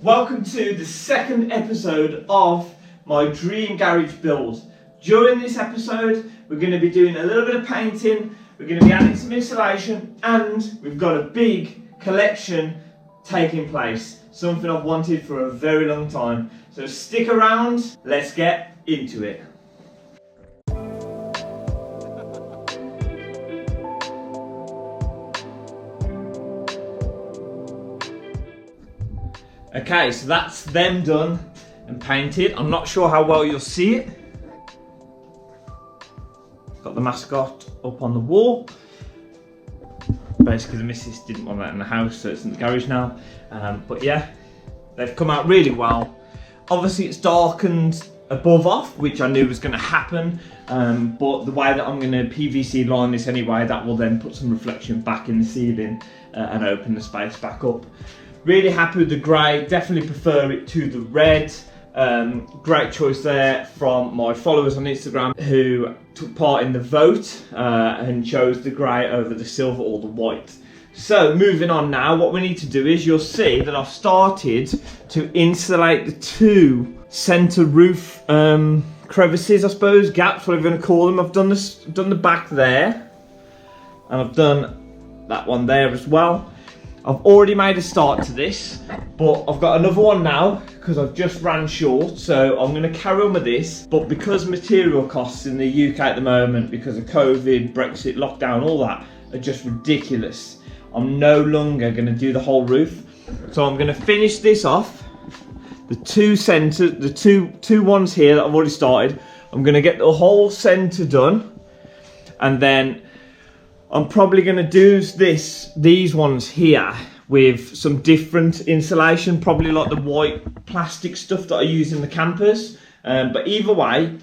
Welcome to the second episode of my dream garage build. During this episode, we're going to be doing a little bit of painting, we're going to be adding some insulation, and we've got a big collection taking place. Something I've wanted for a very long time. So stick around, let's get into it. Okay, so that's them done and painted. I'm not sure how well you'll see it. Got the mascot up on the wall. Basically the missus didn't want that in the house, so it's in the garage now. But yeah, they've come out really well. Obviously it's darkened above off, which I knew was going to happen. But the way that I'm going to PVC line this anyway, that will then put some reflection back in the ceiling and open the space back up. Really happy with the grey, definitely prefer it to the red. Great choice there from my followers on Instagram who took part in the vote and chose the grey over the silver or the white. So moving on now, what we need to do is you'll see that I've started to insulate the two centre roof crevices, I suppose, gaps, whatever you want to call them. I've done the back there and I've done that one there as well. I've already made a start to this, but I've got another one now because I've just ran short, so I'm going to carry on with this. But because material costs in the UK at the moment, because of COVID, Brexit, lockdown, all that, are just ridiculous, I'm no longer going to do the whole roof. So I'm going to finish this off. The two centres, the two ones here that I've already started, I'm going to get the whole centre done, and then I'm probably going to do these ones here with some different insulation, probably like the white plastic stuff that I use in the campers. But either way,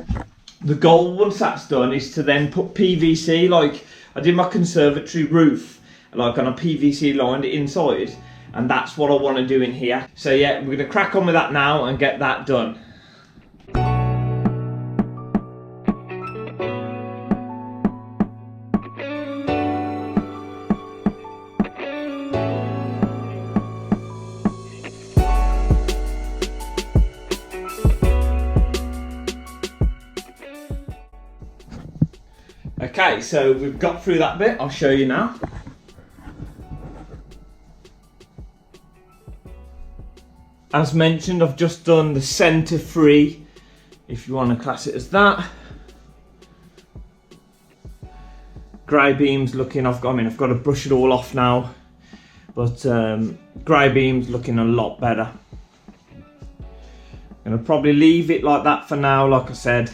the goal once that's done is to then put PVC, like I did my conservatory roof, like on a PVC lined inside, and that's what I want to do in here. So yeah, we're going to crack on with that now and get that done. Okay, so we've got through that bit, I'll show you now. As mentioned, I've just done the centre free, if you want to class it as that. Grey beams looking, I've got to brush it all off now, but grey beams looking a lot better. I'm going to probably leave it like that for now, like I said.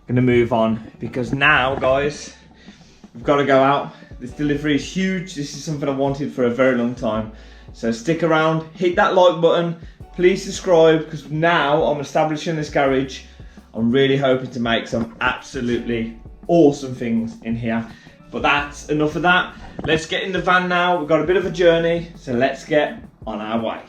Gonna move on because now, guys, we've got to go out. This delivery is huge. This is something I wanted for a very long time. So stick around, hit that like button, please subscribe, because now I'm establishing this garage. I'm really hoping to make some absolutely awesome things in here. But that's enough of that. Let's get in the van now. We've got a bit of a journey, so let's get on our way.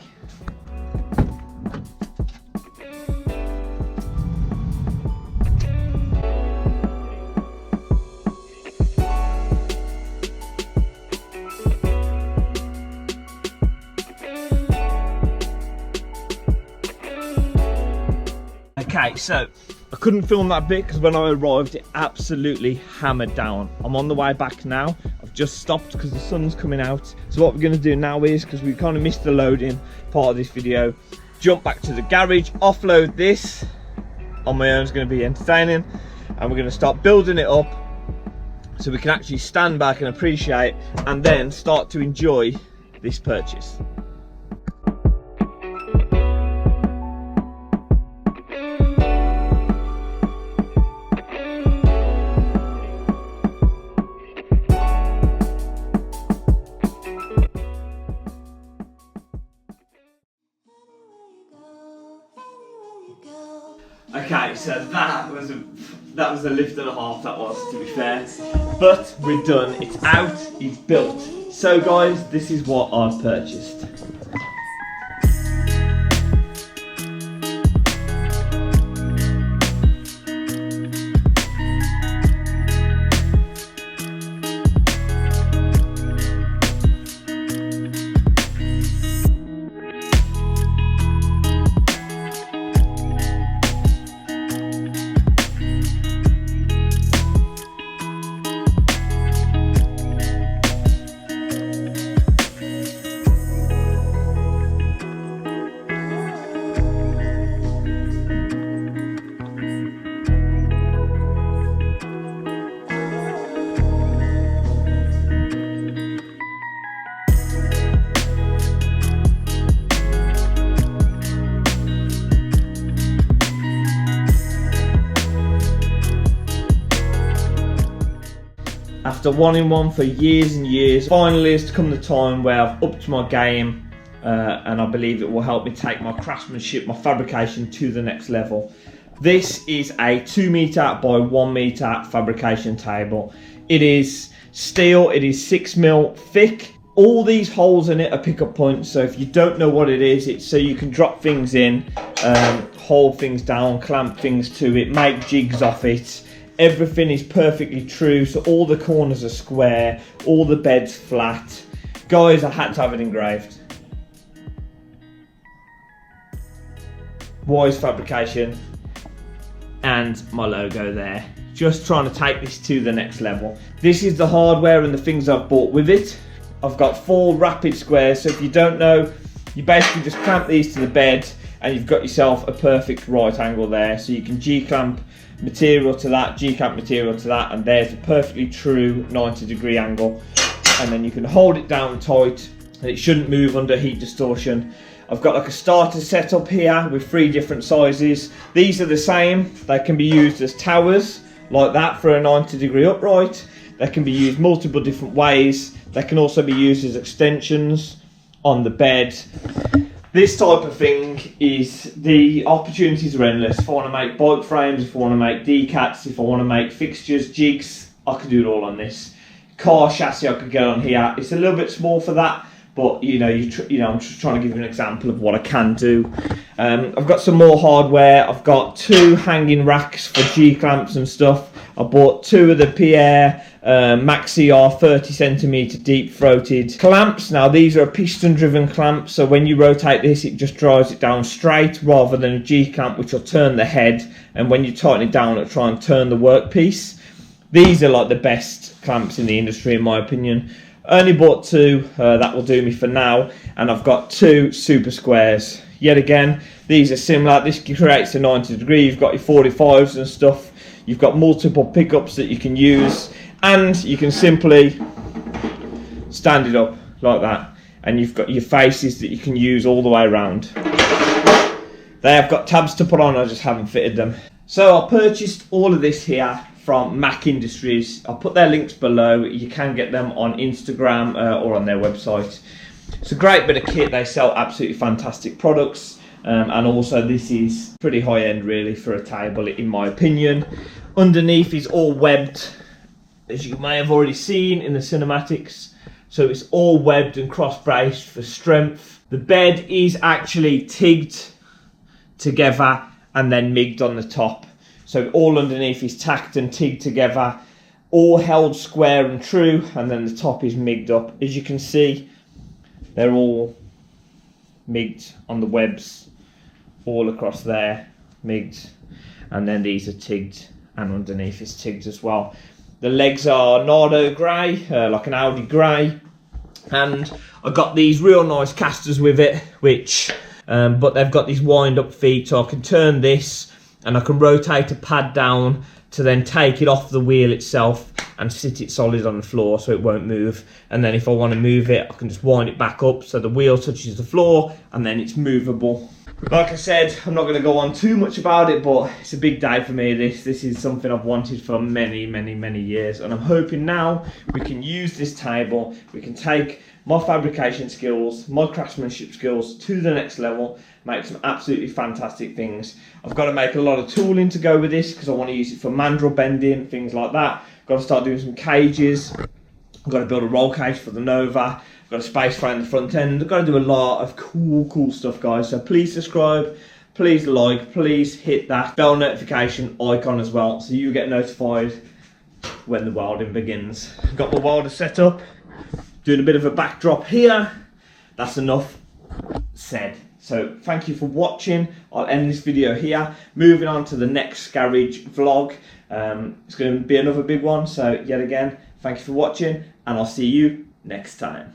Okay, so I couldn't film that bit because when I arrived it absolutely hammered down. I'm on the way back now. I've just stopped because the sun's coming out. So what we're going to do now is, because we kind of missed the loading part of this video, jump back to the garage, offload this on my own. Is going to be entertaining, and we're going to start building it up so we can actually stand back and appreciate and then start to enjoy this purchase. Okay, so that was a lift and a half, that was, to be fair. But we're done, it's out, it's built. So guys, this is what I've purchased. After wanting one for years and years, finally has come the time where I've upped my game, and I believe it will help me take my craftsmanship, my fabrication to the next level. This is a 2 meter by 1 meter fabrication table. It is steel, it is 6mm thick. All these holes in it are pickup points, so if you don't know what it is, it's so you can drop things in, hold things down, clamp things to it, make jigs off it. Everything is perfectly true, so all the corners are square, all the bed's flat. Guys, I had to have it engraved. Wise Fabrication and my logo there. Just trying to take this to the next level. This is the hardware and the things I've bought with it. I've got 4 rapid squares, so if you don't know, you basically just clamp these to the bed and you've got yourself a perfect right angle there. So you can G-clamp material to that, G-clamp material to that, and there's a perfectly true 90-degree angle. And then you can hold it down tight and it shouldn't move under heat distortion. I've got like a starter setup here with 3 different sizes. These are the same. They can be used as towers like that for a 90-degree upright. They can be used multiple different ways. They can also be used as extensions on the bed. This type of thing is, the opportunities are endless. If I want to make bike frames, if I want to make decats, if I want to make fixtures, jigs, I can do it all on this. Car chassis I could get on here. It's a little bit small for that, but you know, I'm just trying to give you an example of what I can do. I've got some more hardware. I've got 2 hanging racks for G-clamps and stuff. I bought 2 of the Pierre Maxi R 30cm deep throated clamps. Now these are a piston driven clamp, so when you rotate this it just drives it down straight rather than a G-clamp which will turn the head, and when you tighten it down it'll try and turn the workpiece. These are like the best clamps in the industry in my opinion. Only bought 2, that will do me for now, and I've got 2 super squares. Yet again, these are similar. This creates a 90-degree, you've got your 45s and stuff. You've got multiple pickups that you can use, and you can simply stand it up like that, and you've got your faces that you can use all the way around. They have got tabs to put on, I just haven't fitted them. So I purchased all of this here from Mac Industries. I'll put their links below. You can get them on Instagram or on their website. It's a great bit of kit. They sell absolutely fantastic products. And also this is pretty high end really for a table in my opinion. Underneath is all webbed, as you may have already seen in the cinematics. So it's all webbed and cross braced for strength. The bed is actually tigged together and then migged on the top. So all underneath is tacked and tigged together, all held square and true, and then the top is migged up. As you can see, they're all migged on the webs, all across there, migged, and then these are tigged, and underneath is tigged as well. The legs are Nardo grey, like an Audi grey, and I got these real nice casters with it, which, but they've got these wind up feet, so I can turn this, and I can rotate a pad down to then take it off the wheel itself and sit it solid on the floor so it won't move. And then if I want to move it, I can just wind it back up so the wheel touches the floor and then it's movable. Like I said, I'm not going to go on too much about it, but it's a big day for me. This is something I've wanted for many years, and I'm hoping now we can use this table, we can take my fabrication skills, my craftsmanship skills to the next level, make some absolutely fantastic things. I've got to make a lot of tooling to go with this because I want to use it for mandrel bending, things like that. I've got to start doing some cages. I've got to build a roll cage for the Nova. I've got a space frame in the front end. I've got to do a lot of cool stuff, guys. So please subscribe, please like, please hit that bell notification icon as well so you get notified when the welding begins. I've got my welder set up, doing a bit of a backdrop here. That's enough said. So thank you for watching. I'll end this video here. Moving on to the next garage vlog. It's going to be another big one. So yet again, thank you for watching, and I'll see you next time.